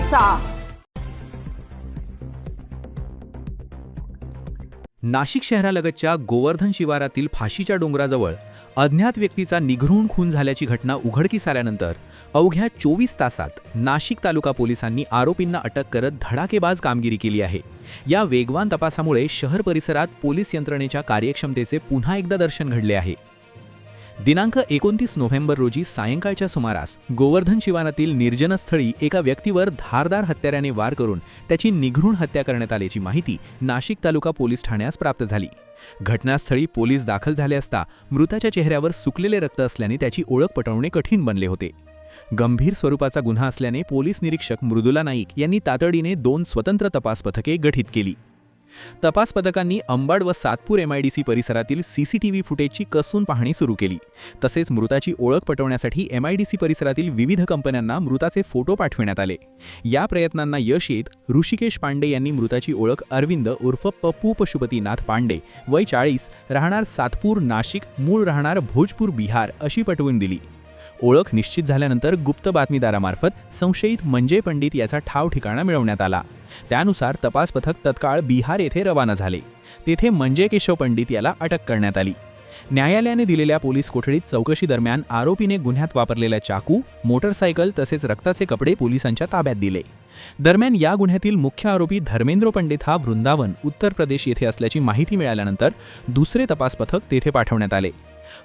करायचा। नाशिक शहरालगतच्या गोवर्धन शिवारातील फाशीच्या डोंगराजवळ अज्ञात व्यक्तीचा निघृण खून झाल्याची घटना उघडकीस आल्यानंतर अवघ्या 24 तासात नाशिक तालुका पोलिसांनी आरोपींना अटक करत धडाकेबाज कामगिरी केली आहे। या वेगवान तपासामुळे शहर परिसरात पोलीस यंत्रणेच्या कार्यक्षमतेचे पुन्हा एकदा दर्शन घडले आहे। दिनांक 29 नोव्हेंबर रोजी सायंकाळच्या सुमारास गोवर्धन शिवारातील निर्जनस्थळी एका व्यक्तीवर धारदार हत्याराने वार करून त्याची निघृण हत्या करण्यात आल्याची माहिती नाशिक तालुका पोलीस ठाण्यास प्राप्त झाली। घटनास्थळी पोलीस दाखल झाले असता मृताच्या चेहऱ्यावर सुकलेले रक्त असल्याने त्याची ओळख पटवणे कठीण बनले होते। गंभीर स्वरूपाचा गुन्हा असल्याने पोलीस निरीक्षक मृदुला नाईक यांनी तातडीने 2 स्वतंत्र तपास पथके गठीत केली। तपास पथकांनी अंबाड व सातपूर MIDC परिसरातील CCTV फुटेजची कसून पाहणी सुरू केली। तसेच मृताची ओळख पटवण्यासाठी MIDC परिसरातील विविध कंपन्यांना मृताचे फोटो पाठविण्यात आले। या प्रयत्नांना यश येत ऋषिकेश पांडे यांनी मृताची ओळख अरविंद उर्फ पप्पू पशुपतीनाथ पांडे वय 40 राहणार सातपूर नाशिक मूळ राहणार भोजपूर बिहार अशी पटवून दिली। ओळख निश्चित झाल्यानंतर गुप्त बातमीदारामार्फत संशयित मंजय पंडित याचा ठाव ठिकाणा मिळवण्यात आला। त्यानुसार तपास पथक तत्काळ बिहार येथे रवाना झाले। तेथे मंजय केशव पंडित याला अटक करण्यात आली। न्यायालयाने दिलेल्या पोलीस कोठडीत चौकशी दरम्यान आरोपीने गुन्ह्यात वापरलेल्या चाकू, मोटरसायकल तसेच रक्ताचे कपडे पोलिसांच्या ताब्यात दिले। दरम्यान या गुन्ह्यातील मुख्य आरोपी धर्मेंद्र पंडित हा वृंदावन उत्तर प्रदेश येथे असल्याची माहिती मिळाल्यानंतर दुसरे तपास पथक तेथे पाठवण्यात आले।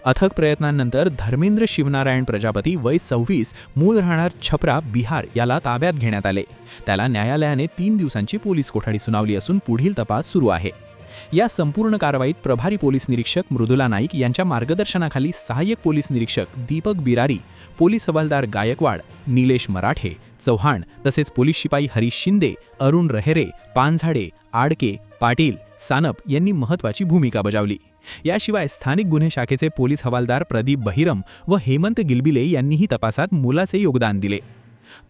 अथक प्रयत्नांनंतर धर्मेंद्र शिवनारायण प्रजापती वय 26 मूळ राहणार छपरा बिहार याला ताब्यात घेण्यात आले। त्याला न्यायालयाने 3 दिवसांची पोलीस कोठडी सुनावली असून पुढील तपास सुरू आहे। या संपूर्ण कारवाईत प्रभारी पोलीस निरीक्षक मृदुला नाईक यांच्या मार्गदर्शनाखाली सहाय्यक पोलीस निरीक्षक दीपक बिरारी, पोलीस हवालदार गायकवाड, निलेश मराठे, चव्हाण तसेच पोलीस शिपाई हरीश शिंदे, अरुण रहेरे, पानझाडे, आडके, पाटील, सानप यांनी महत्त्वाची भूमिका बजावली। याशिवाय स्थानिक गुन्हे शाखेचे पोलीस हवालदार प्रदीप बहिरम व हेमंत गिलबिले यांनीही तपासात मोलाचे योगदान दिले।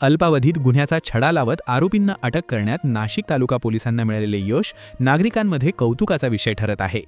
अल्पावधीत गुन्ह्याचा छडा लावत आरोपींना अटक करण्यात नाशिक तालुका पोलिसांना मिळालेले यश नागरिकांमध्ये कौतुकाचा विषय ठरत आहे।